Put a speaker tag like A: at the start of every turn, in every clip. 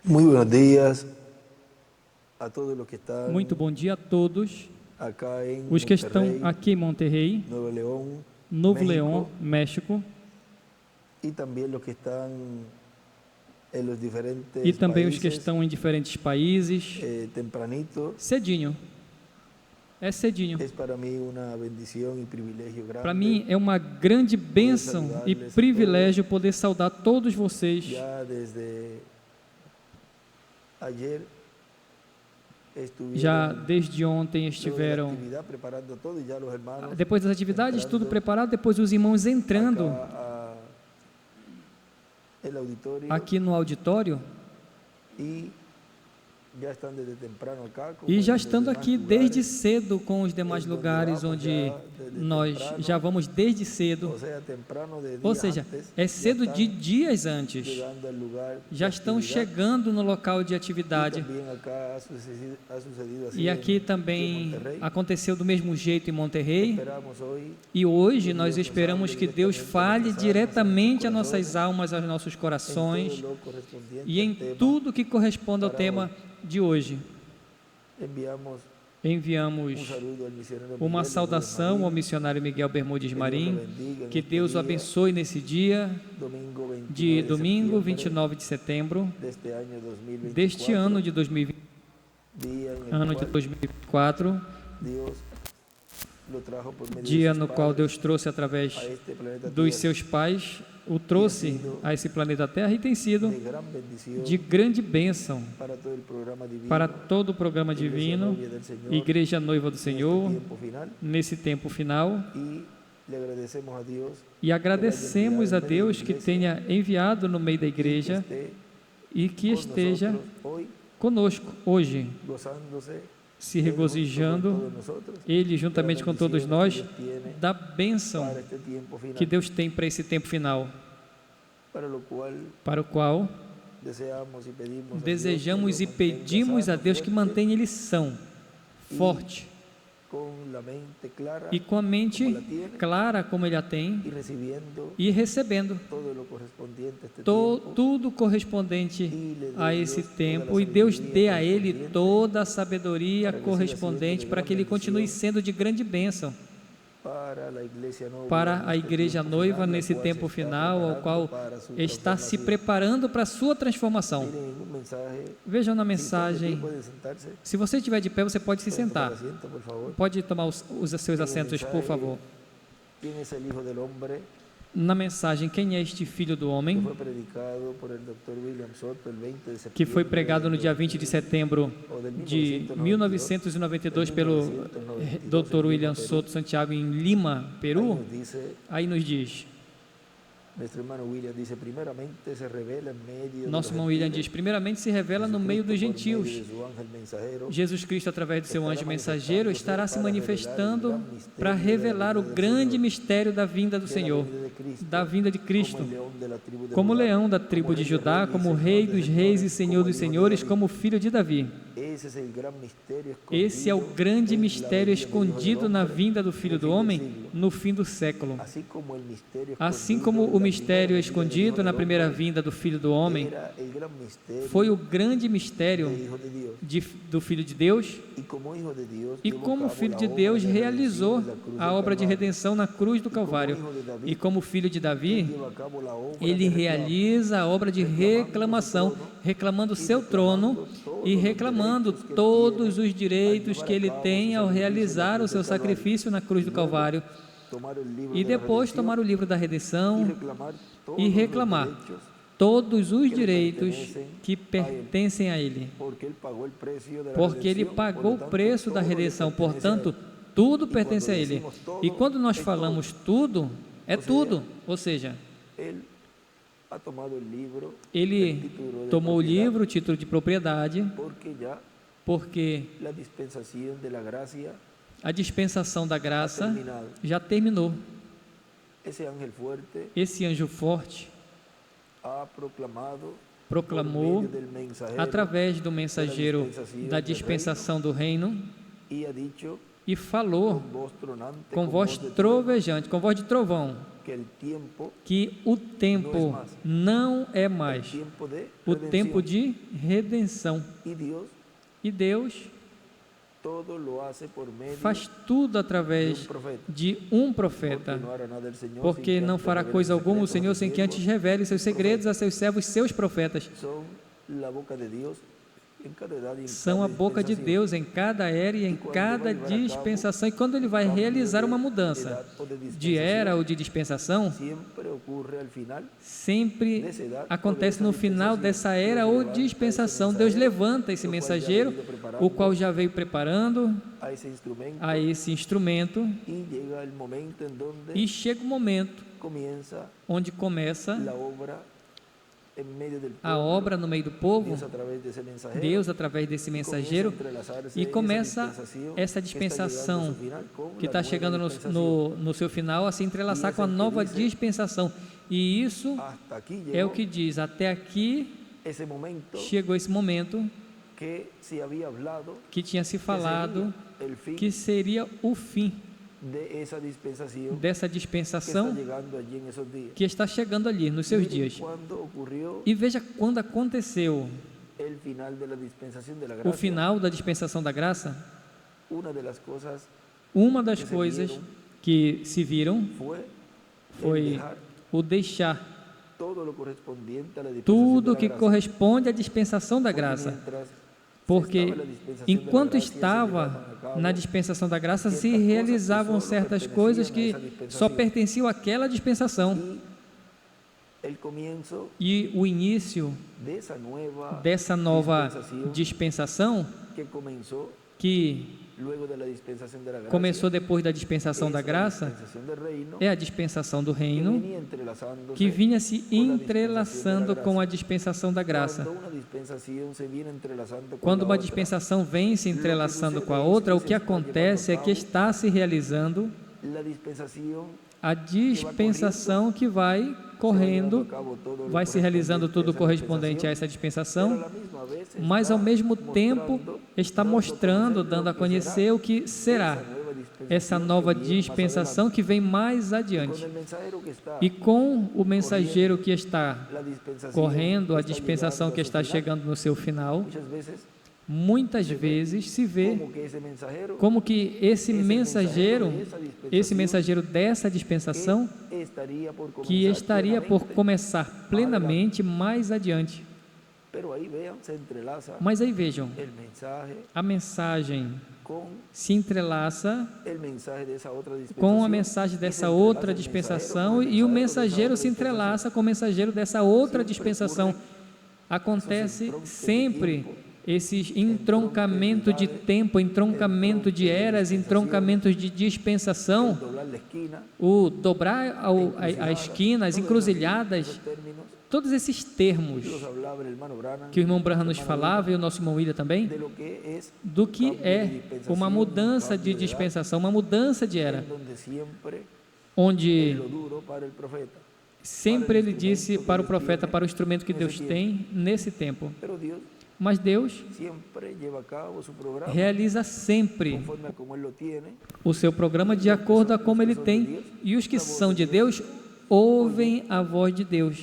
A: Muy buenos días a todos los que están
B: Muito bom dia a todos
A: acá en
B: os que estão
A: Monterrey,
B: aqui em Monterrey,
A: Nuevo León,
B: Novo
A: México,
B: León, México,
A: y también los que están en los diferentes
B: e também os que
A: países
B: estão em diferentes países.
A: tempranito.
B: Cedinho. É cedinho.
A: Es para mí una bendición y privilegio grande.
B: Para mim é uma grande bênção e privilégio poder saudar todos vocês.
A: Ya desde ayer estuvieron
B: Já desde ontem
A: luego de la
B: estiveram,
A: actividad preparando todo y ya los hermanos
B: depois das atividades, tudo
A: entrando
B: preparado, depois os irmãos entrando
A: acá el auditorio
B: aqui no auditório
A: y ya están desde temprano acá, como
B: e já
A: en los
B: estando
A: demás
B: aqui
A: lugares,
B: desde cedo com os demais
A: en donde
B: lugares
A: vamos
B: onde
A: ya desde
B: nós
A: temprano,
B: já vamos desde cedo,
A: o sea, temprano de
B: ou
A: días
B: seja,
A: antes,
B: é
A: ya
B: cedo de
A: están
B: dias antes,
A: llegando al lugar
B: já
A: de
B: estão
A: actividad.
B: chegando no local de
A: Y
B: atividade.
A: también acá ha sucedido así
B: E aqui
A: en
B: também
A: Monterrey.
B: aconteceu do mesmo jeito em Monterrey.
A: Esperamos hoy
B: E hoje
A: que
B: nós
A: Deus nos
B: esperamos
A: hable
B: que Deus
A: diretamente
B: fale
A: a nossas
B: diretamente a
A: almas,
B: nossas almas, aos nossos
A: en
B: corações
A: todo lo correspondiente
B: e
A: al
B: em
A: tema.
B: tudo que corresponde ao
A: para
B: tema de hoje.
A: Enviamos
B: Enviamos
A: saludo al misionero
B: uma
A: Miguel
B: saudação ao
A: Bermúdez
B: missionário Miguel Bermudes
A: Marim.
B: Marim. Que Deus o abençoe nesse dia
A: Domingo 29
B: de domingo,
A: septiembre
B: 29 de setembro
A: deste ano 2024,
B: deste ano de 2020,
A: dia en el
B: ano de
A: cual
B: 2024,
A: Deus lo trajo por medio de
B: dia
A: sus
B: no qual
A: padres
B: Deus trouxe através
A: a este planeta
B: dos
A: Tierra,
B: seus pais, o trouxe a esse planeta Terra e tem sido
A: de gran bendición
B: de grande bênção
A: para todo el programa divino,
B: para todo o programa
A: Iglesia
B: divino,
A: Novia del Señor,
B: Igreja Noiva do
A: en este
B: Senhor,
A: tiempo final,
B: nesse tempo final.
A: y le agradecemos a Dios
B: E agradecemos a Deus que tenha enviado no meio da igreja
A: que esté
B: e que
A: con
B: esteja
A: nosotros hoy,
B: conosco hoje,
A: gozándose
B: se
A: Él
B: regozijando,
A: junto con todos nosotros,
B: Ele juntamente com todos nós,
A: que Deus tiene
B: da bênção
A: para este tiempo final,
B: que Deus tem para esse tempo final,
A: para
B: para o qual
A: deseamos y pedimos a
B: desejamos
A: Dios
B: e
A: que lo mantenga
B: pedimos a
A: sano,
B: Deus que
A: fuerte,
B: mantenha ele são, forte
A: con la mente clara
B: e com a mente
A: como la tiene,
B: clara como ele a tem
A: y recibiendo
B: e recebendo
A: todo lo correspondiente a este tiempo,
B: tudo correspondente
A: y le dé
B: a esse
A: Dios toda
B: tempo
A: la
B: e Deus
A: sabiduría
B: dê a ele
A: correspondiente
B: toda a sabedoria
A: para que siga
B: correspondente
A: sendo de
B: para que ele
A: grande
B: continue
A: bendición
B: sendo de grande bênção
A: para la iglesia novia
B: para a
A: neste
B: igreja
A: tiempo
B: noiva
A: final,
B: nesse
A: la cual
B: tempo
A: se está
B: final, ao
A: preparando
B: qual
A: para su
B: está se
A: transformación.
B: preparando para a sua transformação.
A: Miren, un mensaje.
B: Vejam na
A: Si están de pie,
B: mensagem.
A: pueden sentarse.
B: Se você estiver de pé, você pode se
A: Pueden tomar
B: sentar.
A: asiento, por favor.
B: Pode tomar os seus assentos, por favor.
A: ¿Quién es el Hijo del Hombre?
B: Na mensagem, quem é este filho do
A: Que
B: homem?
A: fue predicado por el Dr. William Soto el 20 de septiembre
B: Que foi pregado no dia 20 de setembro
A: o del
B: de 1992 pelo Dr. William Soto Santiago em Lima,
A: Ahí
B: Peru.
A: nos dice,
B: Aí nos diz,
A: nuestro hermano William dice, primeramente se revela en medio de
B: nosso
A: los
B: irmão William
A: gentiles,
B: diz, primeiramente se revela no meio dos
A: Jesucristo, por medio
B: gentios.
A: de su ángel mensajero,
B: Jesus Cristo, através do seu anjo mensageiro, estará se
A: para
B: manifestando
A: revelar o gran
B: para
A: mistério
B: revelar
A: da
B: o
A: vinda do
B: grande
A: Senhor,
B: mistério da vinda do
A: de la
B: Senhor,
A: venida de Cristo,
B: da vinda de Cristo,
A: como el león de la tribu de
B: como
A: Judá,
B: leão da tribo de Judá, como rei dos reis e senhor dos senhores, como filho de Davi.
A: Ese es el gran misterio
B: Esse é o
A: escondido
B: grande
A: en la
B: mistério
A: venida del Hijo del
B: escondido na
A: Hombre,
B: vinda do Filho do Homem no fim do século.
A: así como el misterio
B: Assim
A: escondido
B: como
A: en
B: o
A: la
B: mistério
A: primera venida del
B: escondido
A: Hijo
B: na
A: del
B: primeira
A: Hombre
B: vinda do Filho do Homem
A: era el gran misterio
B: foi o grande mistério
A: del Hijo de Dios.
B: do Filho de Deus,
A: Y como Hijo de Dios,
B: e
A: llevó a
B: como
A: cabo
B: Filho
A: la
B: de
A: obra
B: Deus
A: de redención
B: realizou
A: en la cruz
B: a
A: del
B: obra de
A: Calvario.
B: redenção na cruz do Calvário.
A: Hijo de David,
B: E como filho de Davi,
A: lleva a cabo la obra
B: ele
A: de reclamo,
B: realiza a obra de reclamação, reclamando seu trono e reclamando todos os direitos que ele tem ao realizar o seu sacrifício na cruz do Calvário.
A: tomar el libro
B: E
A: de la
B: depois
A: redención
B: tomar o livro da
A: y
B: redenção
A: reclamar todos
B: e
A: los
B: reclamar
A: derechos,
B: todos os
A: que
B: direitos
A: pertencem
B: que pertencem a ele.
A: porque él pagó el precio de la
B: Porque ele
A: redención,
B: pagou
A: por lo
B: o
A: tanto,
B: preço da
A: todo le
B: redenção,
A: pertenece a
B: portanto,
A: él.
B: tudo
A: E
B: pertence a
A: quando
B: ele.
A: decimos todo,
B: E quando nós
A: é
B: falamos tudo, é
A: Ou seja,
B: tudo. Ou seja,
A: Él ha tomado el libro,
B: ele
A: el título de
B: tomou o
A: propiedad,
B: livro, o título de propriedade,
A: porque ya
B: porque
A: la dispensación de la gracia
B: a dispensação da
A: ha
B: graça
A: terminado.
B: já terminou.
A: Ese ángel fuerte
B: Esse anjo forte
A: ha proclamado
B: proclamou,
A: por medio del mensajero
B: através do mensageiro da dispensação do reino,
A: y ha dicho
B: e falou
A: con voz tronante,
B: com
A: con
B: voz
A: voz de trueno,
B: trovejante, com voz de trovão,
A: que el tiempo,
B: que o tempo não é
A: el
B: mais
A: tiempo de
B: o
A: redención.
B: tempo de redenção.
A: Y Dios
B: E Deus
A: todo lo hace por medio
B: faz tudo
A: de
B: através
A: un profeta.
B: de um profeta,
A: Porque no hará nada el Señor
B: porque
A: sin que
B: não
A: antes
B: fará
A: revele
B: coisa
A: sus
B: alguma o
A: secretos a
B: Senhor
A: sus
B: sem que antes
A: siervos.
B: revele seus segredos a seus servos, seus profetas.
A: Son la boca de Dios en cada edad y en
B: São
A: cada
B: a boca de
A: dispensación.
B: Deus em cada era e em cada dispensação. E quando Ele vai realizar uma mudança de era ou de dispensação,
A: Siempre ocurre al final
B: sempre acontece no final dessa era ou dispensação. Deus levanta esse mensageiro, o qual já veio preparando
A: a ese instrumento
B: a esse instrumento,
A: y llega el momento en donde
B: e chega o momento
A: comienza
B: onde começa
A: la obra en medio del
B: a
A: pueblo.
B: obra no meio do povo,
A: Dios a través de ese mensajero,
B: Deus através desse mensageiro, e começa essa dispensação que está chegando no seu final a se entrelaçar com a nova dispensação. E isso
A: hasta aquí
B: é o
A: llegó
B: que diz, até aqui
A: esse momento
B: chegou esse momento
A: que se había hablado
B: que tinha se falado
A: el fin
B: que seria o fim
A: de esa dispensación
B: dessa
A: que está
B: dispensação
A: llegando allí en esos días.
B: que está chegando ali nos seus
A: Miren
B: dias.
A: cuando ocurrió
B: E veja quando aconteceu
A: el final de la dispensación de la
B: o
A: gracia.
B: final da dispensação da graça.
A: Una de las cosas
B: Uma das coisas que se viram
A: fue el
B: foi
A: dejar
B: o deixar
A: todo lo correspondiente a la dispensación
B: tudo
A: de la
B: que
A: gracia.
B: corresponde à dispensação da
A: Porque
B: graça.
A: mientras
B: Porque
A: estaba la dispensación
B: enquanto
A: de la gracia, se
B: estava
A: llevaban a cabo
B: na dispensação da graça, se
A: ciertas
B: realizavam
A: cosas que solo
B: certas coisas que
A: pertenecían a esa
B: só
A: dispensación.
B: pertenciam àquela dispensação.
A: y el comienzo
B: E o início
A: dessa
B: dessa nova
A: dispensación
B: dispensação,
A: que comenzó
B: que
A: luego de la dispensación de la gracia,
B: começou depois da dispensação da
A: es la
B: graça,
A: dispensación del reino,
B: é a dispensação do
A: que
B: reino,
A: venía entrelazándose
B: que vinha se
A: con la
B: entrelaçando
A: dispensación de la
B: com a
A: gracia.
B: dispensação da graça.
A: Cuando una dispensación se viene entrelazando con
B: Quando
A: la
B: uma
A: otra,
B: dispensação vem se entrelaçando com a outra, o que acontece é que está se realizando
A: la dispensación
B: a dispensação que vai correndo, vai se realizando tudo correspondente a essa dispensação, mas ao mesmo tempo está mostrando, dando a conhecer o que será essa nova dispensação que vem mais adiante. E com o mensageiro que está correndo, a dispensação que está chegando no seu final, muitas vezes se vê como que esse mensageiro dessa dispensação, que estaria por começar plenamente mais adiante. Mas aí vejam, a mensagem se entrelaça com a mensagem dessa outra dispensação, e o mensageiro se entrelaça com o mensageiro dessa outra dispensação. Acontece sempre esse entroncamento de tempo, entroncamento de eras, entroncamentos de dispensação, o dobrar a esquina, as encruzilhadas, todos esses termos que o irmão Branham nos falava, e o nosso irmão William também, do que é uma mudança de dispensação, uma mudança de era, onde sempre ele disse para o profeta, para o instrumento que Deus tem nesse tempo. Mas Deus realiza sempre o seu programa de acordo a como Ele tem, e os que são de Deus ouvem a voz de Deus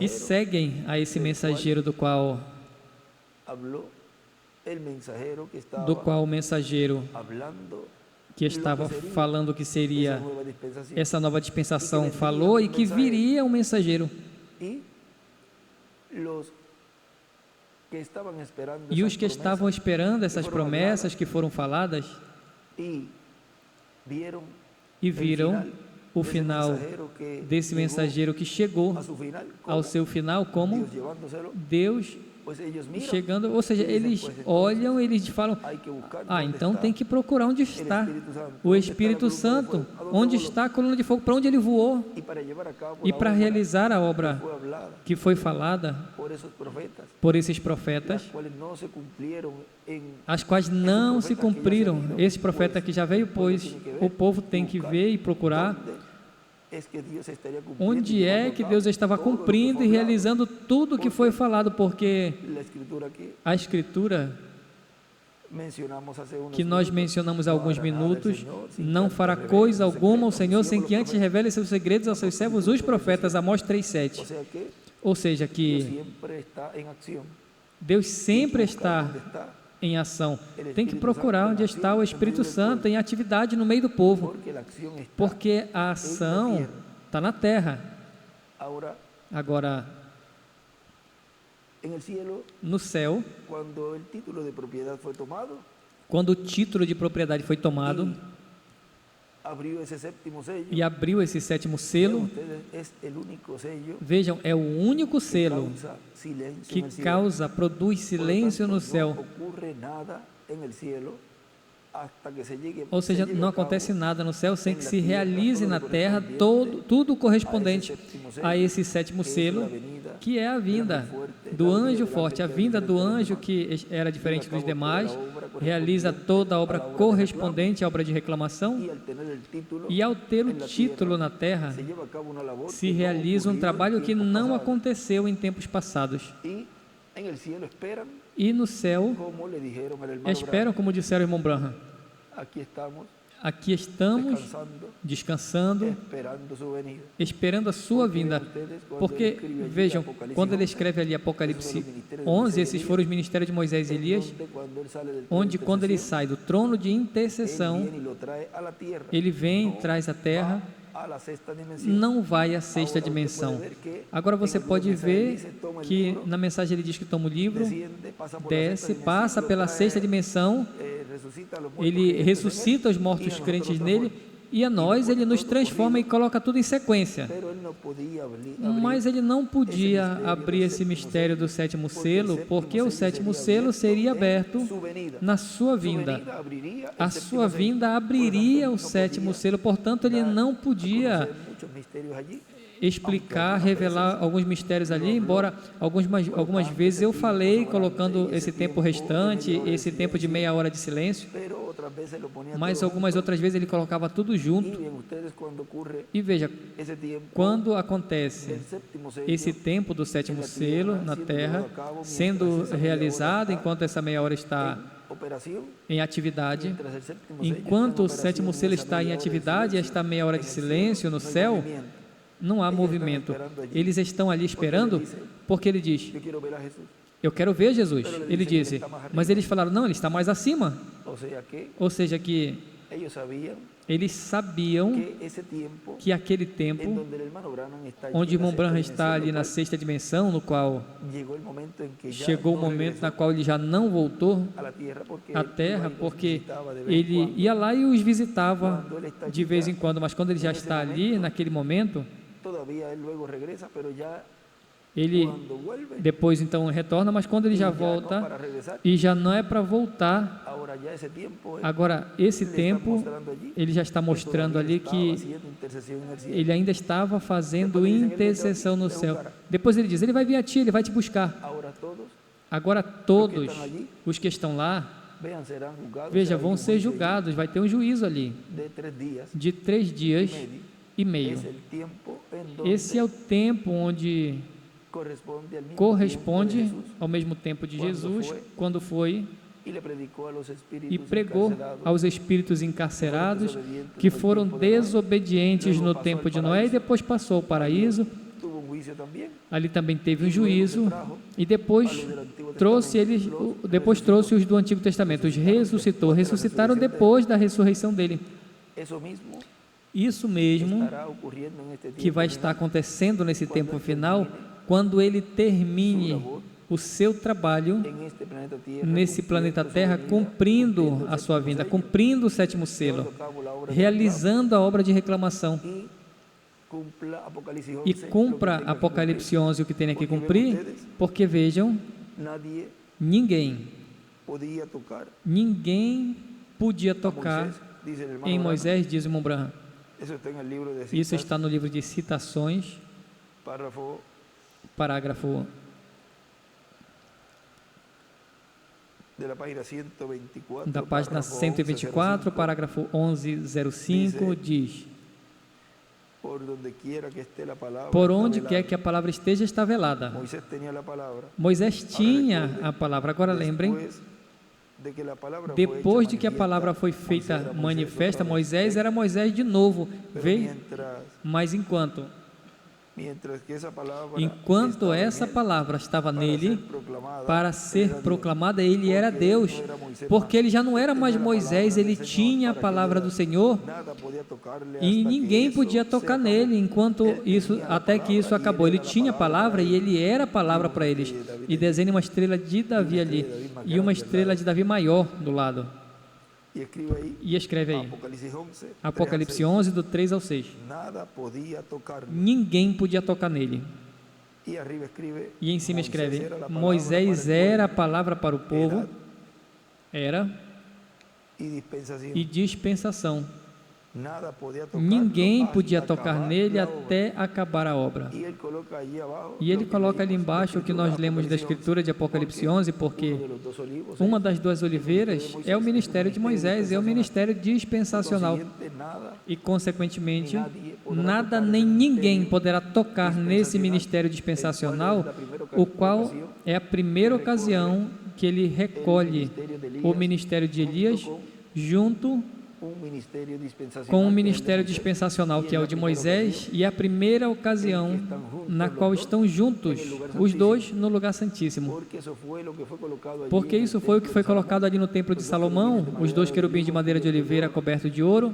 B: e seguem a esse mensageiro do qual o mensageiro que estava falando que seria essa nova dispensação falou, e que viria um mensageiro. E os que estavam esperando essas promessas que foram faladas e viram o final desse mensageiro que chegou ao seu final, como Deus chegando, ou seja, eles olham, eles falam, então tem que procurar onde está o Espírito Santo, onde está a coluna de fogo, para onde ele voou, e para realizar a obra que foi falada por esses profetas, as quais não se cumpriram. Esse profeta que já veio, pois o povo tem que ver e procurar onde é que Deus estava cumprindo e realizando tudo o que foi falado, porque a Escritura que nós mencionamos há alguns minutos, não fará coisa alguma o Senhor sem que antes revele seus segredos aos seus servos, os profetas, Amós 3:7. Ou seja, que Deus sempre está em ação. Tem que procurar onde está o Espírito Santo em atividade no meio do povo, porque a ação está na terra. Agora, no céu, quando o título de propriedade foi tomado e abriu esse sétimo selo, vejam, é o único selo que produz silêncio no céu. Ou seja, não acontece nada no céu sem que se realize na terra tudo correspondente a esse sétimo selo, que é a vinda do anjo forte. A vinda do anjo, que era diferente dos demais, realiza toda a obra correspondente à obra de reclamação, e ao ter o título na terra, se realiza um trabalho que não aconteceu em tempos passados. E no céu, esperam, como disseram o irmão Branham, aqui estamos descansando, esperando a sua vinda. Porque, vejam, quando ele escreve ali Apocalipse 11, esses foram os ministérios de Moisés e Elias, onde quando ele sai do trono de intercessão, ele vem e traz a terra, não vai à sexta dimensão. Agora você pode ver que na mensagem ele diz que toma o livro, desce, passa pela sexta dimensão, ele ressuscita os mortos crentes nele, e a nós ele nos transforma e coloca tudo em sequência. Mas ele não podia abrir esse mistério do sétimo selo, porque o sétimo selo seria aberto na sua vinda. A sua vinda abriria o sétimo selo, portanto ele não podia explicar, revelar alguns mistérios ali, embora algumas vezes eu falei, colocando esse tempo restante, esse tempo de meia hora de silêncio, mas algumas outras vezes ele colocava tudo junto. E veja, quando acontece esse tempo do sétimo selo na terra, sendo realizado enquanto essa meia hora está em atividade, enquanto o sétimo selo está em atividade, esta meia hora de silêncio no céu, não há movimento. Eles estão ali esperando, porque ele diz: eu quero ver Jesus. Ele disse, mas eles falaram: não, ele está mais acima. Ou seja, que eles sabiam que aquele tempo, onde o irmão Branham está ali na sexta dimensão, no qual chegou o momento na qual ele já não voltou à terra, porque ele ia lá e os visitava de vez em quando, mas quando ele já está ali, naquele momento, ele depois então retorna, mas quando ele já volta, e já não é para voltar, agora esse tempo, ele já está mostrando ali que ele ainda estava fazendo intercessão no céu. Depois ele diz, ele vai vir a ti, ele vai te buscar. Agora todos os que estão lá, veja, vão ser julgados, vai ter um juízo ali, de 3 dias e meio. Esse é o tempo onde corresponde ao mesmo tempo de Jesus, quando foi e pregou aos espíritos encarcerados que foram desobedientes no tempo de Noé, e depois passou ao paraíso. Ali também teve um juízo, e depois trouxe os do Antigo Testamento, os ressuscitaram depois da ressurreição dele. Isso mesmo que vai estar acontecendo nesse tempo final, quando ele termine o seu trabalho nesse planeta Terra, cumprindo a sua vinda, cumprindo o sétimo selo, realizando a obra de reclamação, e cumpra Apocalipse 11 o que tem que cumprir, porque vejam, ninguém podia tocar em Moisés, diz o irmão Branham. Isso está no livro de Citações, parágrafo da página 124, parágrafo 1105, diz: por onde quer que a palavra esteja, está velada. Moisés tinha a palavra. Agora lembrem, Depois de que a palavra foi feita manifesta, Moisés era Moisés de novo, mas enquanto essa palavra estava nele, para ser proclamada, ele era Deus, porque ele já não era mais Moisés, ele tinha a palavra do Senhor, e ninguém podia tocar nele, até que isso acabou. Ele tinha a palavra e ele era a palavra para eles. E desenha uma estrela de Davi ali, e uma estrela de Davi maior do lado. E escreve aí, Apocalipse 11, do 3 ao 6. Ninguém podia tocar nele. E em cima escreve, Moisés era a palavra para o povo, e dispensação. Ninguém podia tocar nele até acabar a obra. E ele coloca ali embaixo o que nós lemos da escritura de Apocalipse 11, porque uma das duas oliveiras é o ministério de Moisés, é o ministério dispensacional. E, consequentemente, nada nem ninguém poderá tocar nesse ministério dispensacional, o qual é a primeira ocasião que ele recolhe o ministério de Elias junto com o ministério dispensacional, que é o de Moisés, e é a primeira ocasião na qual estão juntos os dois no lugar santíssimo, porque isso foi o que foi colocado ali no templo de Salomão, os dois querubins de madeira de oliveira cobertos de ouro.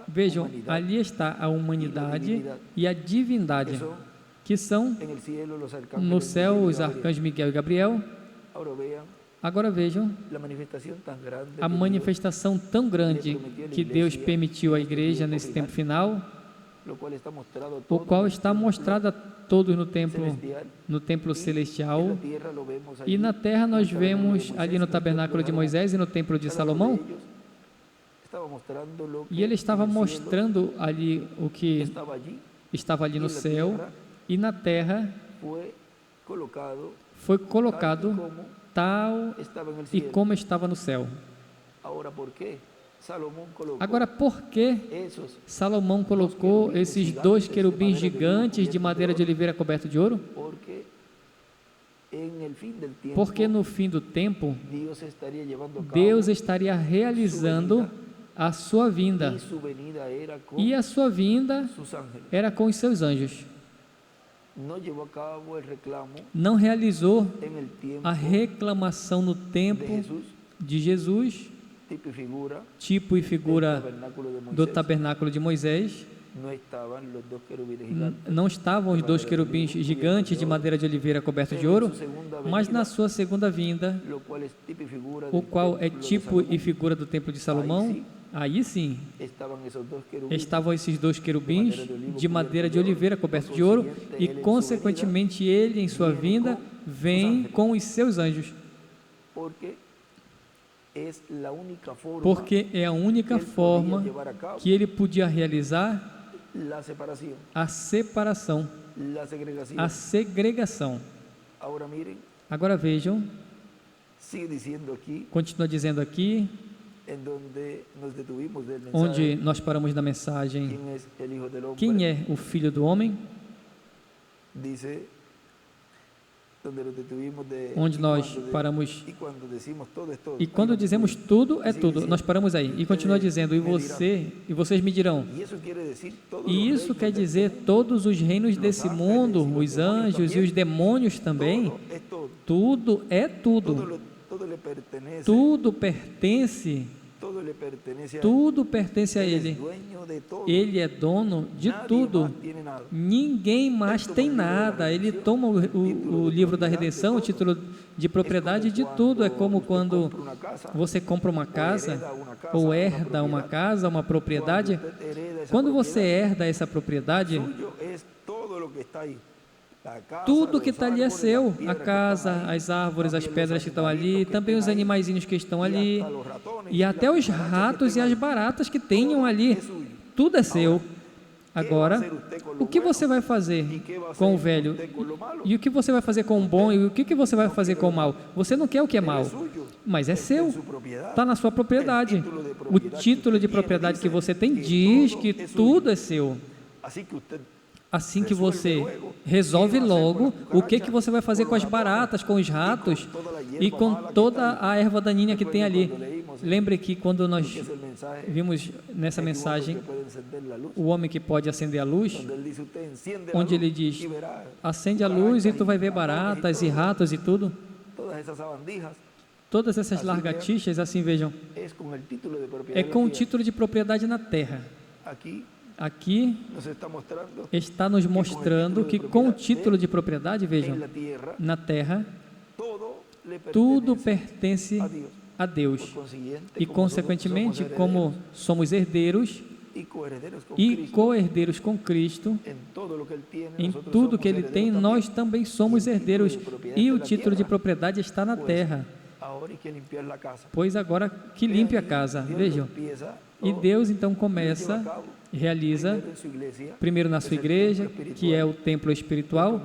B: Vejam, ali está a humanidade e a divindade, que são no céu os arcanjos Miguel e Gabriel. Agora vejam a manifestação tão grande que Deus permitiu à igreja nesse tempo final, o qual está mostrado a todos no templo celestial, e na terra nós vemos ali no tabernáculo de Moisés e no templo de Salomão, e ele estava mostrando ali o que estava ali no céu, e na terra foi colocado tal e como estava no céu. Agora, por que Salomão colocou esses dois querubins gigantes de madeira de oliveira coberto de ouro? Porque no fim do tempo, Deus estaria realizando a sua vinda, e a sua vinda era com os seus anjos. Não realizou a reclamação no tempo de Jesus, tipo e figura do tabernáculo de Moisés. Não estavam os dois querubins gigantes de madeira de oliveira cobertos de ouro, mas na sua segunda vinda, o qual é tipo e figura do templo de Salomão, aí sim, estavam esses dois querubins de madeira de oliveira cobertos de ouro, e consequentemente ele em sua vinda vem com os seus anjos, porque é a única forma que ele podia realizar a separação, a segregação. Agora vejam, continua dizendo aqui, onde nós paramos na mensagem, quem é o Filho do Homem? Onde nós paramos, e quando dizemos tudo é tudo, nós paramos aí, e continua dizendo, e vocês me dirão, e isso quer dizer todos os reinos desse mundo, os anjos e os demônios também, tudo é tudo, tudo pertence a Ele. Ele é dono de tudo. Ninguém mais tem nada. Ele toma o livro da redenção, o título de propriedade de tudo. É como quando você compra uma casa ou herda uma casa, uma propriedade. Quando você herda essa propriedade, tudo que está ali é seu, a casa, as árvores, as pedras que estão ali, também os animaizinhos que estão ali, e até os ratos e as baratas que tenham ali, tudo é seu. Agora, o que você vai fazer com o velho? E o que você vai fazer com o bom? E o que você vai fazer com o mal? Você não quer o que é mal, mas é seu, está na sua propriedade. O título de propriedade que você tem diz que tudo é seu. assim que você resolve logo o que você vai fazer com as baratas, com os ratos e com toda a erva daninha que tem ali. Lembre que quando nós vimos nessa mensagem o homem que pode acender a luz, onde ele diz, acende a luz e tu vai ver baratas e ratos e tudo. Todas essas lagartixas, assim, vejam, é com o título de propriedade na terra. Aqui está nos mostrando que com o título de propriedade, vejam, na terra, tudo pertence a Deus. E, consequentemente, como somos herdeiros e co-herdeiros com Cristo, em tudo que Ele tem, nós também somos herdeiros. E o título de propriedade está na terra. Pois agora que limpe a casa, vejam. E Deus então começa, realiza, primeiro na sua igreja, que é o templo espiritual,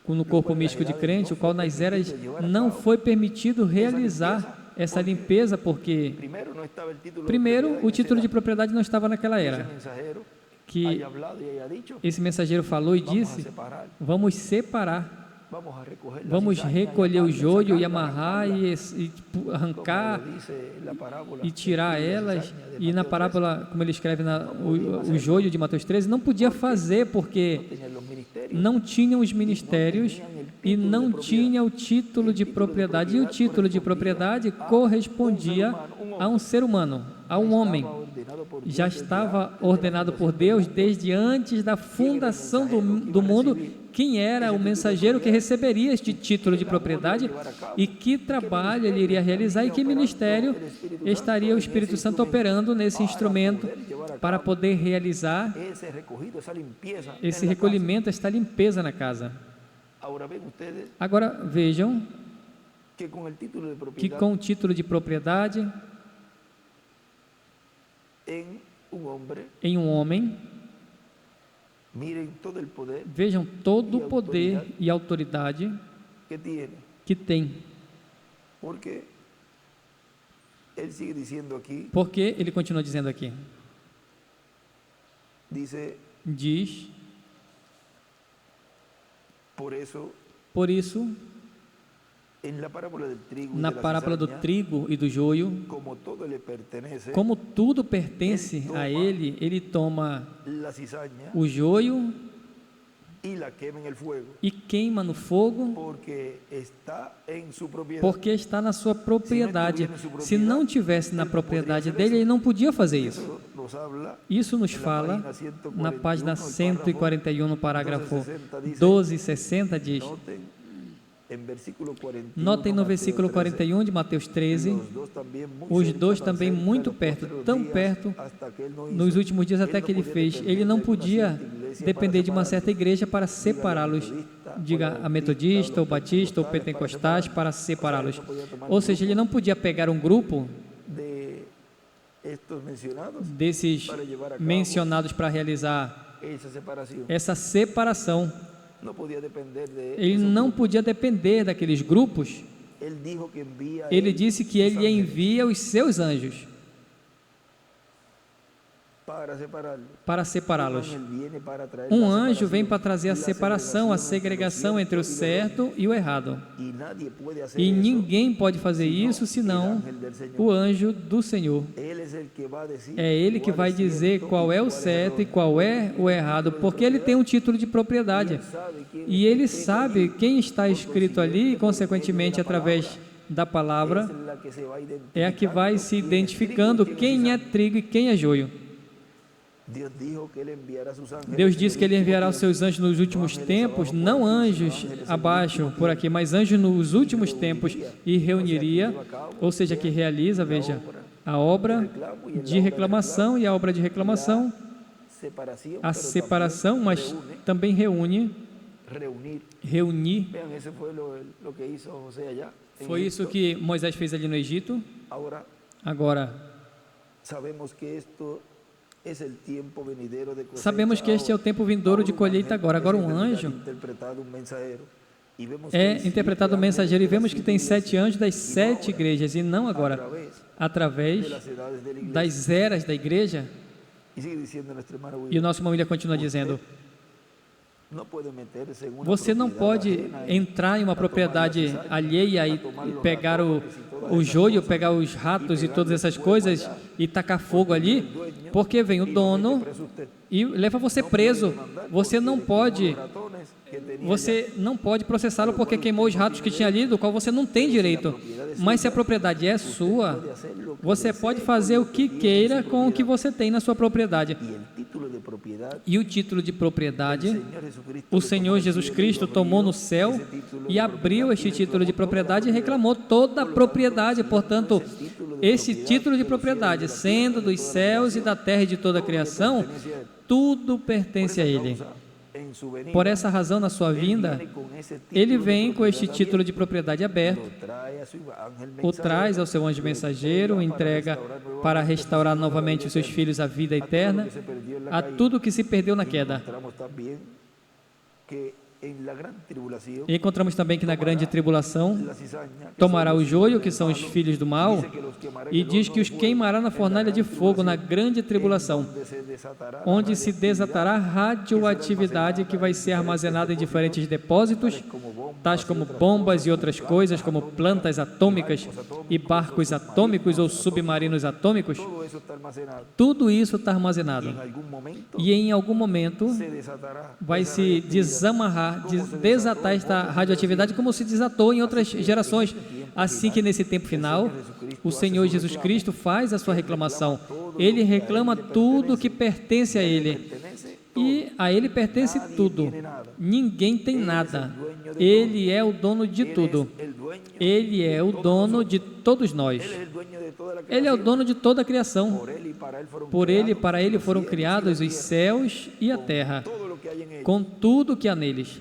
B: no corpo místico de crente, o qual nas eras não foi permitido realizar essa limpeza, porque primeiro o título de propriedade não estava naquela era, que esse mensageiro falou e disse, vamos separar, vamos recolher o joio e amarrar e arrancar e tirar elas. E na parábola, como ele escreve o joio de Mateus 13, não podia fazer porque não tinham os ministérios e não tinha o título de propriedade. E o título de propriedade correspondia a um ser humano, a um homem. Já estava ordenado por Deus desde antes da fundação do mundo quem era o mensageiro que receberia este título de propriedade e que trabalho ele iria realizar e que ministério estaria o Espírito Santo operando nesse instrumento para poder realizar esse recolhimento, esta limpeza na casa. Agora vejam que com o título de propriedade em um homem, vejam todo o poder e autoridade que tem. Porque ele continua dizendo aqui, diz, por isso, na parábola do trigo e do joio, como tudo pertence a ele, ele toma o joio e queima no fogo, porque está na sua propriedade. Se não tivesse na propriedade dele, ele não podia fazer isso. Isso nos fala na página 141, no parágrafo 1260, diz, notem no versículo 41 de Mateus 13, os dois também muito perto, tão perto, nos últimos dias até que ele fez, ele não podia depender de uma certa igreja para separá-los, diga a metodista, ou batista, ou pentecostais, para separá-los. Ou seja, ele não podia pegar um grupo desses mencionados para realizar essa separação. Ele não podia depender daqueles grupos. Ele disse que ele envia os seus anjos para separá-los. Um anjo vem para trazer a separação, a segregação entre o certo e o errado. E ninguém pode fazer isso senão o anjo do Senhor. É ele que vai dizer qual é o certo e qual é o errado, porque ele tem um título de propriedade. E ele sabe quem está escrito ali e, consequentemente, através da palavra, é a que vai se identificando quem é trigo e quem é joio. Deus disse que Ele enviará os seus anjos nos últimos tempos, não anjos abaixo por aqui, mas anjos nos últimos tempos, e reuniria, ou seja, que realiza, veja, a obra de reclamação e a obra de reclamação, a separação, mas também reunir. Foi isso que Moisés fez ali no Egito. Agora, sabemos que este é o tempo vindouro de colheita agora. Agora um anjo é interpretado o mensageiro, e vemos que tem 7 anjos das 7 igrejas, e não agora, através das eras da igreja. E o nosso irmão William continua dizendo: você não pode entrar em uma propriedade alheia e pegar o joio, pegar os ratos e todas essas coisas e tacar fogo ali, porque vem o dono e leva você preso. Você não pode processá-lo porque queimou os ratos que tinha ali, do qual você não tem direito. Mas se a propriedade é sua, você pode fazer o que queira com o que você tem na sua propriedade. E o título de propriedade, o Senhor Jesus Cristo tomou no céu e abriu este título de propriedade e reclamou toda a propriedade. Portanto, esse título de propriedade, sendo dos céus e da terra e de toda a criação, tudo pertence a Ele. Por essa razão, na sua vinda, Ele vem com este título de propriedade aberto, o traz ao seu anjo mensageiro, o entrega para restaurar novamente os seus filhos à vida eterna, a tudo que se perdeu na queda. E encontramos também que na grande tribulação tomará o joio, que são os filhos do mal, e diz que os queimará na fornalha de fogo na grande tribulação, onde se desatará radioatividade que vai ser armazenada em diferentes depósitos, tais como bombas e outras coisas, como plantas atômicas e barcos atômicos ou submarinos atômicos. Tudo isso está armazenado. E em algum momento vai se desamarrar, desatar esta radioatividade como se desatou em outras gerações. Assim que nesse tempo final, o Senhor Jesus Cristo faz a sua reclamação. Ele reclama tudo que pertence a Ele. E a Ele pertence tudo. Ninguém tem nada. Ele é o dono de tudo. Ele é o dono de todos nós. Ele é o dono de toda a criação. Por Ele e para Ele foram criados os céus e a terra, com tudo que há neles.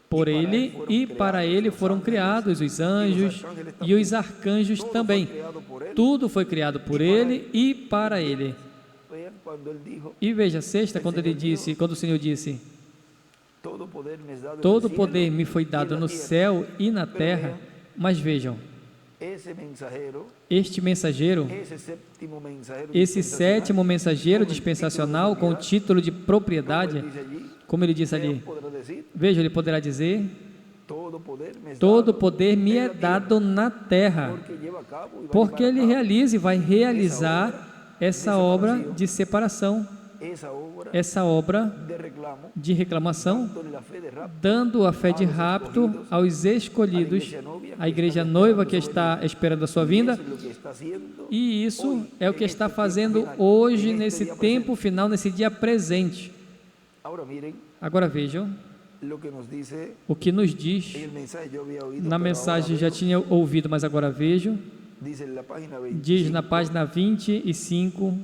B: Por Ele e para Ele foram criados os anjos e os arcanjos também. Tudo foi criado por Ele e para Ele. E veja, sexta, quando o Senhor disse: todo poder me foi dado no céu e na terra. Mas vejam, este mensageiro, esse sétimo mensageiro dispensacional com o título de propriedade, como ele disse ali, veja, ele poderá dizer: todo poder me é dado na terra, porque ele realiza e vai realizar essa obra de separação, essa obra de reclamação, dando a fé de rapto aos escolhidos, a igreja noiva que está esperando a sua vinda, e isso é o que está fazendo hoje, nesse tempo final, nesse dia presente. Agora vejam o que nos diz na mensagem, já tinha ouvido, mas agora vejo. Diz na página 25,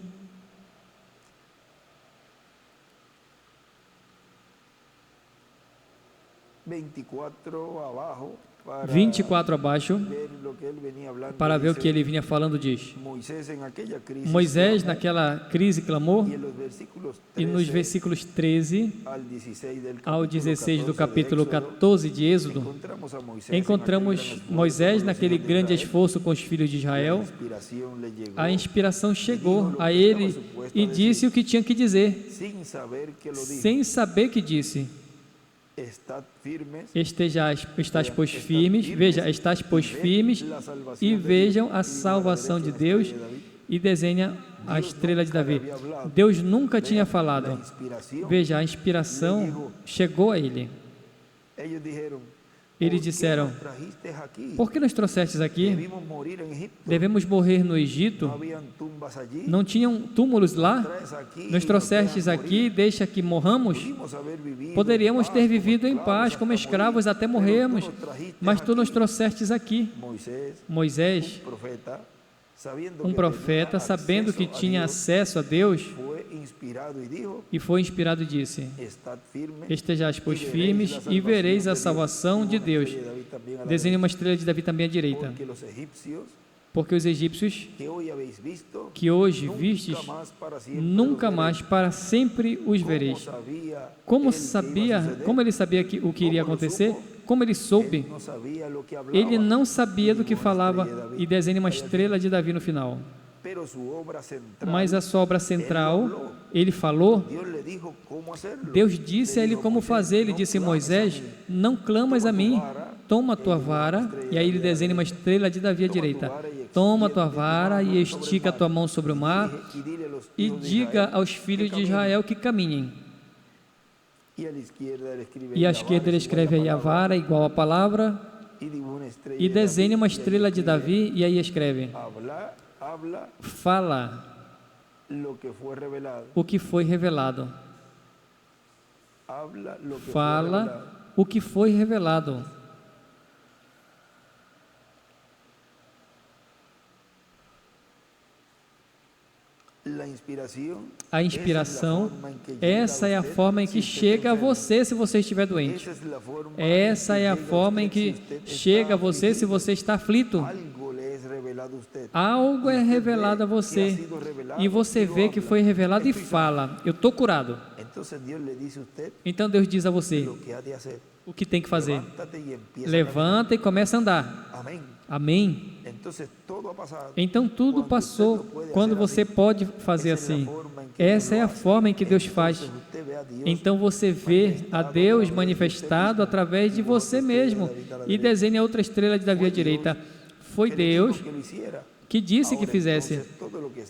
B: 24 abaixo, para ver o que ele vinha falando, diz: Moisés naquela crise clamou, e nos versículos 13 ao 16 do capítulo 14 de Êxodo, encontramos Moisés naquele grande esforço com os filhos de Israel. A inspiração chegou a ele e disse o que tinha que dizer, sem saber que disse. Estás, pois, firmes, veja, estás, pois, firmes, e vejam a salvação de Deus, e desenha a estrela de Davi. Deus nunca tinha falado. Veja, a inspiração chegou a ele. Eles disseram: por que nos trouxestes aqui? Devemos morrer no Egito? Não tinham túmulos lá? Nos trouxestes aqui, deixa que morramos? Poderíamos ter vivido em paz como escravos até morrermos, mas tu nos trouxestes aqui. Moisés, um profeta, sabendo que tinha acesso a Deus, e foi inspirado e disse: estejais, pois, firmes, e vereis a salvação de Deus. Desenhe uma estrela de Davi também à direita. Porque os egípcios, que hoje vistes, nunca mais para sempre os vereis. Como ele sabia o que iria acontecer? Como ele soube? Ele não sabia do que falava, e desenha uma estrela de Davi no final. Mas a sua obra central, ele falou, Deus disse a ele como fazer. Ele disse a Moisés: não clamas a mim, toma a tua vara. E aí ele desenha uma estrela de Davi à direita. Toma a tua vara e estica a tua mão sobre o mar e diga aos filhos de Israel que caminhem. E à esquerda ele escreve aí a vara igual a palavra e desenha uma estrela de Davi e aí escreve: fala o que foi revelado. Fala o que foi revelado. A inspiração, essa é a forma em que chega a você se você estiver doente. Essa é a forma em que chega a você se você está aflito. Algo é revelado a você e você vê que foi revelado e fala: eu estou curado. Então Deus diz a você o que tem que fazer. Levanta e começa a andar. Amém? Então tudo passou quando você pode fazer assim. Essa é a forma em que Deus faz. Então você vê a Deus manifestado através de você mesmo e desenha outra estrela de Davi à direita. Foi Deus que disse que fizesse.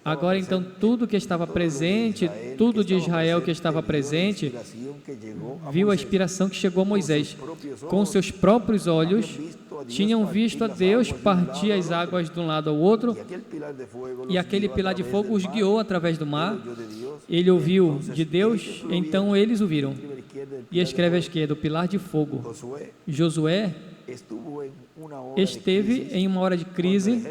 B: Agora então tudo que estava presente, tudo de Israel que estava presente, viu a inspiração que chegou a Moisés. Com seus próprios olhos, tinham visto a Deus partir as águas de um lado ao outro, e aquele pilar de fogo os guiou através do mar. Ele ouviu de Deus, então eles o viram. E escreve à esquerda: o pilar de fogo. Josué esteve em uma hora de crise,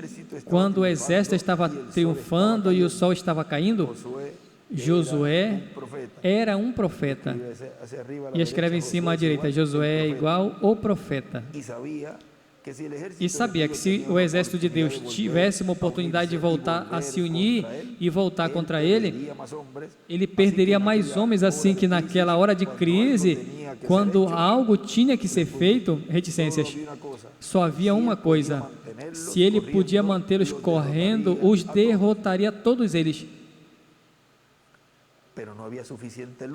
B: quando o exército estava triunfando e o sol estava caindo. Josué era um profeta. E escreve em cima à direita: Josué é igual o profeta. E sabia que se o exército de Deus tivesse uma oportunidade de voltar a se unir e voltar contra ele, ele perderia mais homens, assim que naquela hora de crise, quando algo tinha que ser feito, reticências, só havia uma coisa: se ele podia mantê-los correndo, os derrotaria todos eles.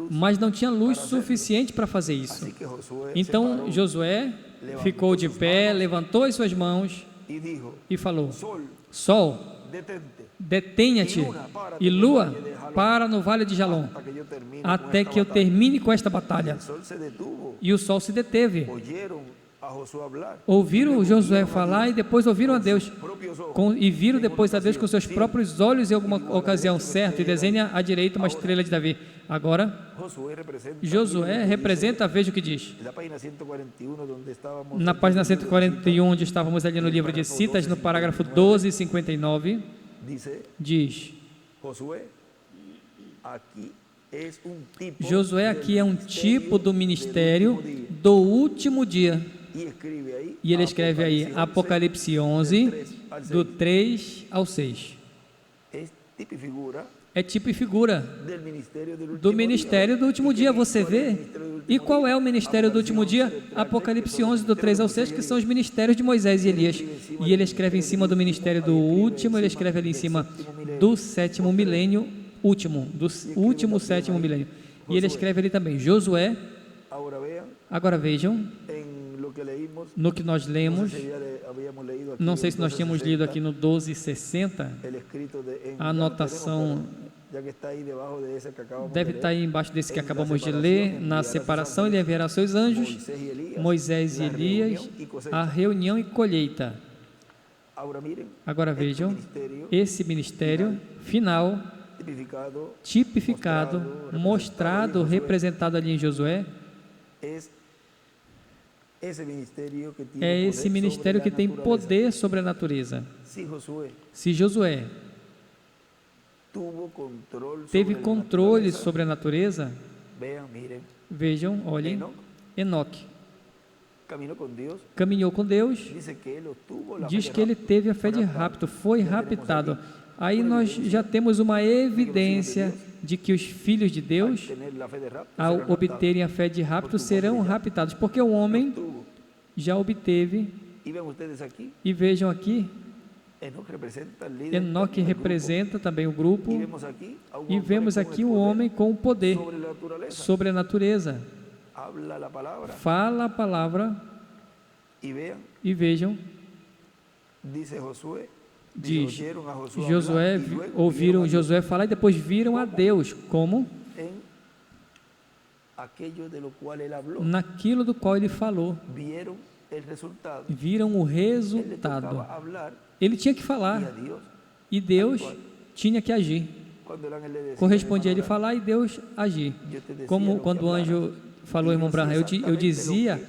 B: Mas não tinha luz suficiente para fazer isso. Então Josué ficou de pé, levantou as suas mãos e falou: Sol, detenha-te, e Lua, para no vale de Jalom, até que eu termine com esta batalha. E o sol se deteve. Ouviram Josué falar e depois ouviram a Deus, e viram depois a Deus com seus próprios olhos em alguma ocasião, certo? E desenha à direita uma estrela de Davi. Agora, Josué representa, veja o que diz. Na página 141, onde estávamos ali no livro de Citas, no parágrafo 12:59, diz: Josué aqui é um tipo do ministério do último dia. E ele escreve aí Apocalipse 11, do 3 ao 6. É tipo e figura do ministério do último dia, você vê? E qual é o ministério do último dia? Apocalipse 11, do 3 ao 6, que são os ministérios de Moisés e Elias. E ele escreve em cima do ministério do último, ele escreve ali em cima do sétimo milênio, do último sétimo milênio. E ele escreve ali também Josué. Agora vejam, no que nós lemos, não sei se nós tínhamos lido aqui no 12:60, a anotação deve estar aí embaixo desse que acabamos de ler, na separação ele enviará seus anjos, Moisés e Elias, a reunião e colheita. Agora vejam, esse ministério final, tipificado, mostrado, representado ali em Josué, é esse ministério que tem poder sobre a natureza. Se Josué teve controle sobre a natureza, vejam, olhem, Enoque caminhou com Deus, diz que ele teve a fé de rapto, foi raptado. Aí nós já temos uma evidência de que os filhos de Deus, ao obterem a fé de rapto, serão raptados, porque o homem já obteve. E vejam aqui, Enoque representa também o grupo, e vemos aqui um homem com o poder sobre a natureza. Fala a palavra, e vejam, diz Josué, ouviram Josué falar e depois viram a Deus, como? Naquilo do qual ele falou. Viram o resultado. Ele tinha que falar, e Deus tinha que agir. Correspondia a ele falar e Deus agir. Como quando o anjo falou, irmão Branham, eu dizia,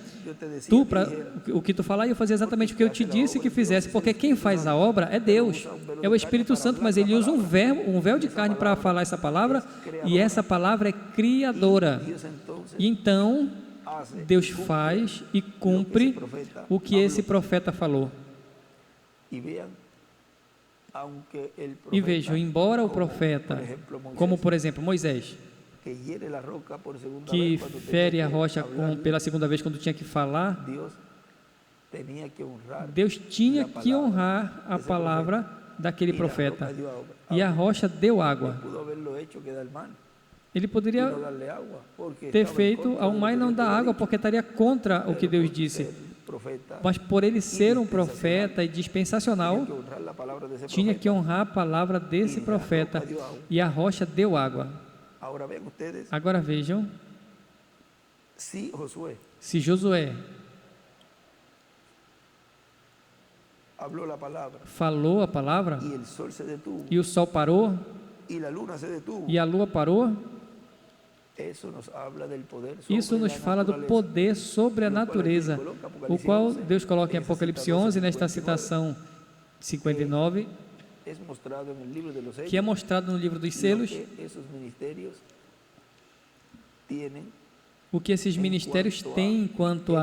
B: o que tu falar, eu fazia exatamente o que eu te disse que fizesse, porque quem faz a obra é Deus, é o Espírito Santo, mas ele usa um véu de carne para falar essa palavra, e essa palavra é criadora. E então, Deus faz e cumpre o que esse profeta falou. E vejam, embora o profeta, como por exemplo Moisés, que fere a rocha pela segunda vez quando tinha que falar, Deus tinha que honrar a palavra daquele profeta, e a rocha deu água. Ele poderia ter feito ao mar e não dar água, porque estaria contra o que Deus disse. Mas por ele ser um profeta e dispensacional, tinha que honrar a palavra desse profeta, e a rocha deu água. Agora vejam, se Josué falou a palavra, e o sol parou, e a lua parou, isso nos fala do poder sobre a natureza, o qual Deus coloca em Apocalipse 11, nesta citação 59, que é mostrado no livro dos selos, o que esses ministérios têm quanto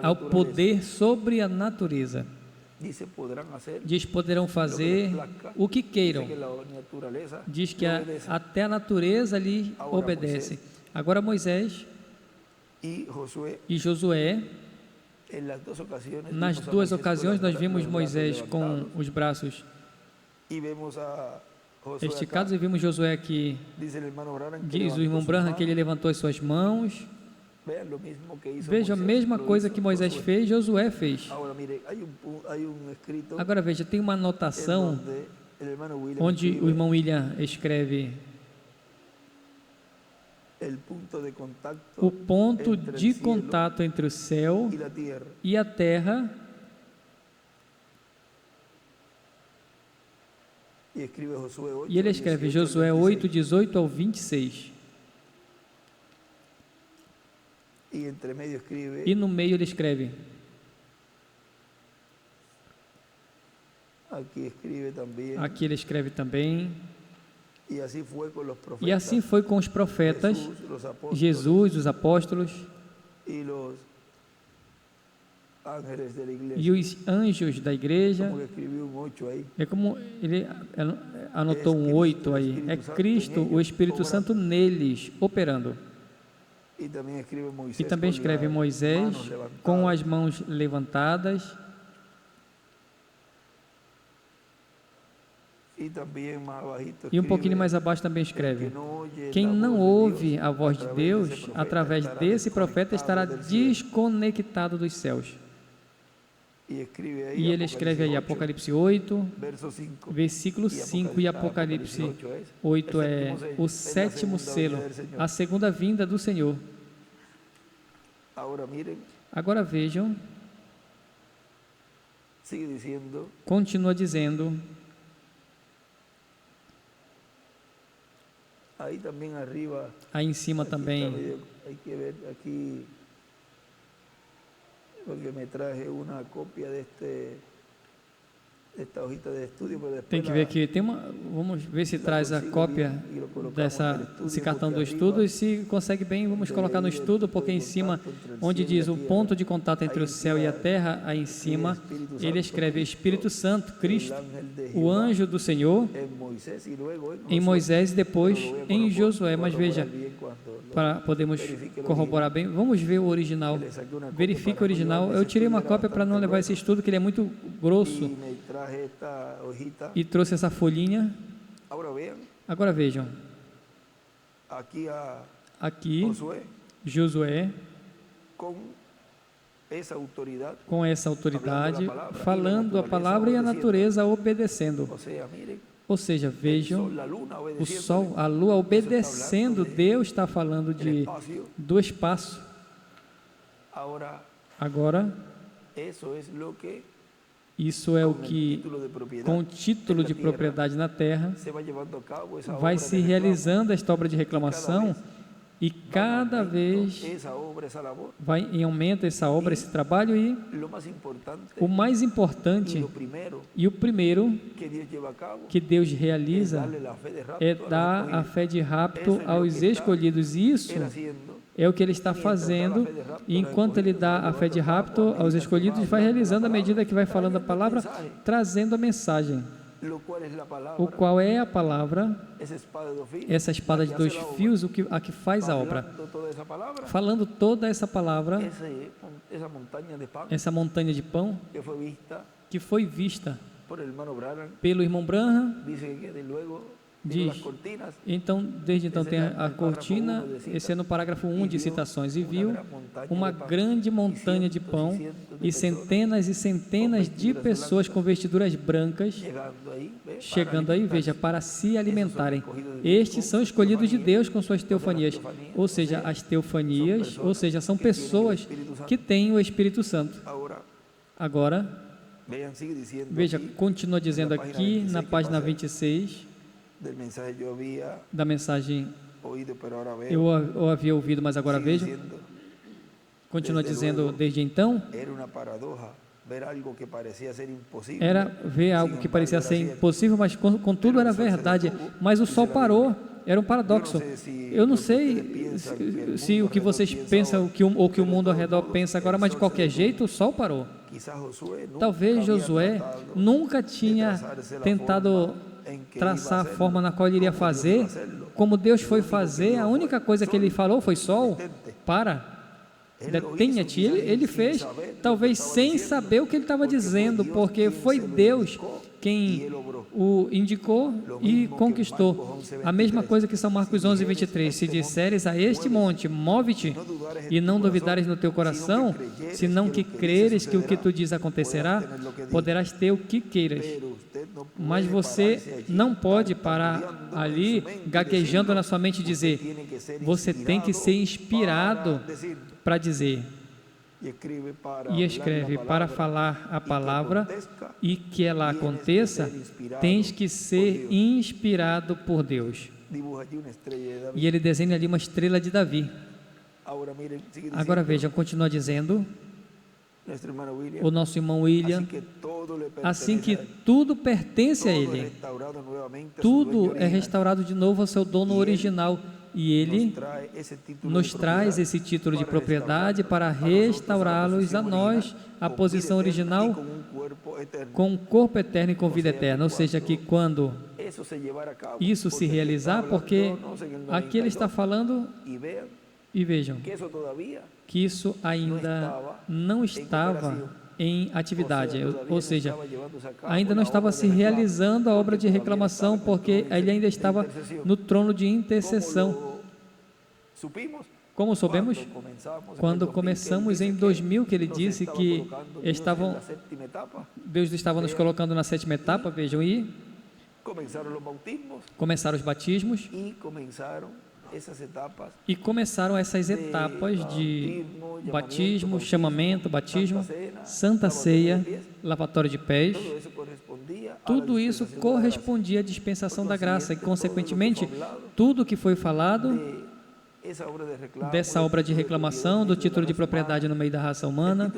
B: ao poder sobre a natureza. Diz, poderão fazer o que queiram. Diz que até a natureza lhe obedece. Agora Moisés e Josué, nas duas ocasiões nós vimos Moisés com os braços esticados, e vimos Josué aqui, diz o irmão Branham que ele levantou as suas mãos. Veja, a mesma coisa que Moisés fez, Josué fez. Agora veja, tem uma anotação onde o irmão William escreve o ponto de contato entre o céu e a terra, e ele escreve Josué 8, 18 ao 26. E no meio ele escreve, aqui ele escreve também, e assim foi com os profetas, Jesus, os apóstolos e os anjos da igreja. É como ele anotou um 8 aí, é Cristo, o Espírito Santo neles, operando. E também escreve Moisés com as mãos levantadas. E um pouquinho mais abaixo também escreve: quem não ouve a voz de Deus através desse profeta estará desconectado dos céus. E ele escreve aí Apocalipse 8, versículo 5, e Apocalipse 8 é o sétimo selo, a segunda vinda do Senhor. Agora vejam, continua dizendo, aí em cima também,
A: porque me traje uma cópia desta hojita de estudo.
B: Tem que ver aqui, vamos ver se traz a cópia desse cartão do estudo, e se consegue bem, vamos colocar no estudo, porque em cima, onde diz o ponto de contato entre o céu e a terra, aí em cima, ele escreve Espírito Santo, Cristo, o anjo do Senhor, em Moisés e depois em Josué. Mas veja, para podermos corroborar bem. Vamos ver o original. Verifique o original. Eu tirei uma cópia para não levar esse estudo, que ele é muito grosso. E trouxe essa folhinha. Agora vejam. Aqui, Josué, com essa autoridade, falando a palavra e a natureza obedecendo. Ou seja, vejam o sol, a lua obedecendo. Deus está falando do espaço. Agora, isso é o que, com o título de propriedade na terra, vai se realizando esta obra de reclamação, e cada vez vai em aumento essa obra, esse trabalho, e o mais importante e o primeiro que Deus realiza é dar a fé de rapto aos escolhidos. Isso é o que Ele está fazendo, e enquanto Ele dá a fé de rapto aos escolhidos, vai realizando à medida que vai falando a palavra, trazendo a mensagem. O qual é a palavra, essa espada de 2 fios, a que faz a obra. Falando toda essa palavra, essa montanha de pão, que foi vista pelo irmão Branham, diz, então, desde então tem a cortina, esse é no parágrafo 1 de citações, e viu uma grande montanha de pão e centenas de pessoas com vestiduras brancas chegando aí, veja, para se alimentarem. Estes são escolhidos de Deus com suas teofanias, ou seja, as teofanias, ou seja, são pessoas que têm o Espírito Santo. Agora, veja, continua dizendo aqui na página 26, da mensagem, eu havia ouvido, mas agora vejo, continua dizendo, desde então, era ver algo que parecia ser impossível, mas contudo era verdade, mas o sol parou, era um paradoxo. Eu não sei se o que vocês pensam, ou que o mundo ao redor pensa agora, mas de qualquer jeito o sol parou. Talvez Josué nunca tinha tentado traçar a forma na qual ele iria fazer, como Deus foi fazer. A única coisa que ele falou foi: sol, para, detenha-te. Ele fez, talvez sem saber o que ele estava dizendo, porque foi Deus quem o indicou e conquistou. A mesma coisa que São Marcos 11, 23, se disseres a este monte, move-te, e não duvidares no teu coração, senão que creres que o que tu diz acontecerá, poderás ter o que queiras. Mas você não pode parar ali, gaguejando na sua mente, e dizer, você tem que ser inspirado para dizer. E escreve para falar a palavra, e que ela aconteça, tens que ser inspirado por Deus. E ele desenha ali uma estrela de Davi. Agora vejam, continua dizendo o nosso irmão William, assim que tudo pertence a ele, tudo é restaurado de novo ao seu dono original, e ele nos traz esse título de propriedade para restaurá-los a nós, a posição original, com um corpo eterno e com vida eterna. Ou seja, que quando isso se realizar, porque aqui ele está falando, e vejam, que isso ainda não estava em atividade, ou seja, ainda não estava se realizando a obra de reclamação, porque ele ainda estava no trono de intercessão. Como soubemos? Quando começamos em 2000, que ele disse que Deus estava nos colocando na 7ª etapa, vejam, e começaram os batismos, e começaram essas etapas de batismo, chamamento, batismo, santa ceia, lavatório de pés. Tudo isso correspondia à dispensação da graça, e consequentemente tudo que foi falado dessa obra de reclamação, do título de propriedade no meio da raça humana,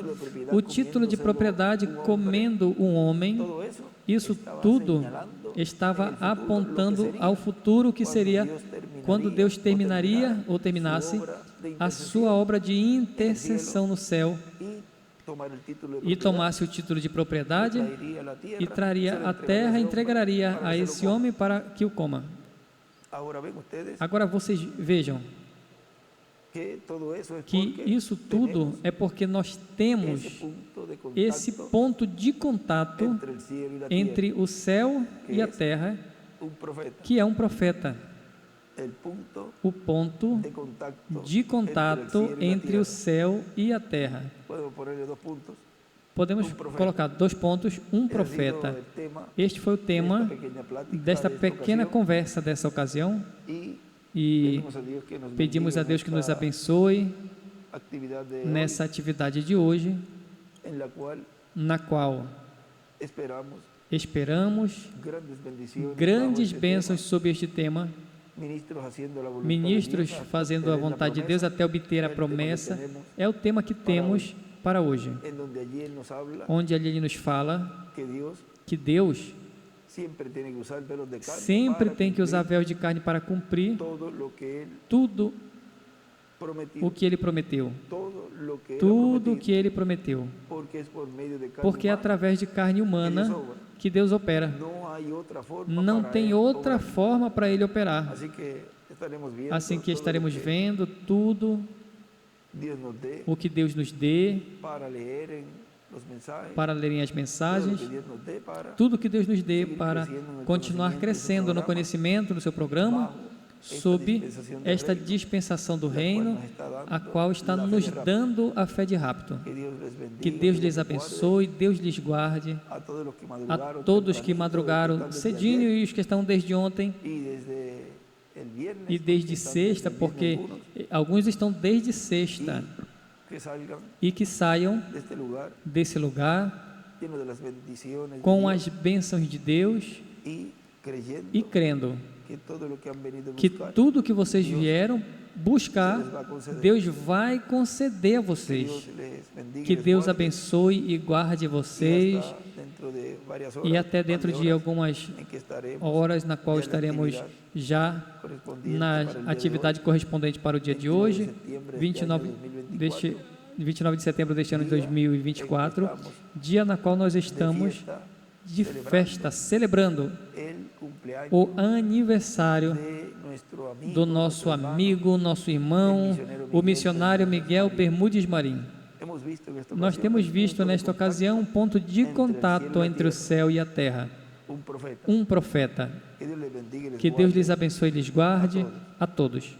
B: o título de propriedade comendo um homem, isso tudo estava apontando ao futuro, que seria quando Deus terminaria, ou terminasse, a sua obra de intercessão no céu, e tomasse o título de propriedade, e traria a terra, entregaria a esse homem para que o coma. Agora vocês vejam, que isso tudo é porque nós temos esse ponto de contato entre o céu e a terra, que é um profeta. O ponto de contato entre o céu e a terra. Podemos colocar 2 pontos, um profeta. Este foi o tema desta pequena conversa dessa ocasião. E pedimos a Deus que nos abençoe nessa atividade de hoje, na qual esperamos grandes bênçãos sobre este tema, ministros fazendo a vontade de Deus até obter a promessa. É o tema que temos para hoje, onde Ele nos fala que Deus sempre tem que usar véu de carne para cumprir tudo o que Ele prometeu. Tudo o que Ele prometeu. Porque é através de carne humana que Deus opera. Não tem outra forma para Ele operar. Assim que estaremos vendo tudo o que Deus nos dê para lerem as mensagens, tudo que Deus nos dê para continuar crescendo no conhecimento do seu programa, sob esta dispensação do reino, a qual está nos dando a fé de rapto. Que Deus lhes abençoe, Deus lhes guarde, a todos que madrugaram cedinho e os que estão desde ontem e desde sexta, porque alguns estão desde sexta, e que saiam desse lugar com as bênçãos de Deus e crendo que tudo que vocês vieram buscar, Deus vai conceder a vocês. Que Deus abençoe e guarde vocês, e até dentro de algumas horas na qual estaremos já na atividade correspondente para o dia de hoje, 29 de setembro deste ano de 2024, dia na qual nós estamos de festa, celebrando o aniversário do nosso amigo, nosso irmão, o missionário Miguel Bermudes Marim. Nós temos visto nesta ocasião um ponto de contato entre o céu e a terra. Um profeta. Que Deus lhes abençoe e lhes guarde a todos.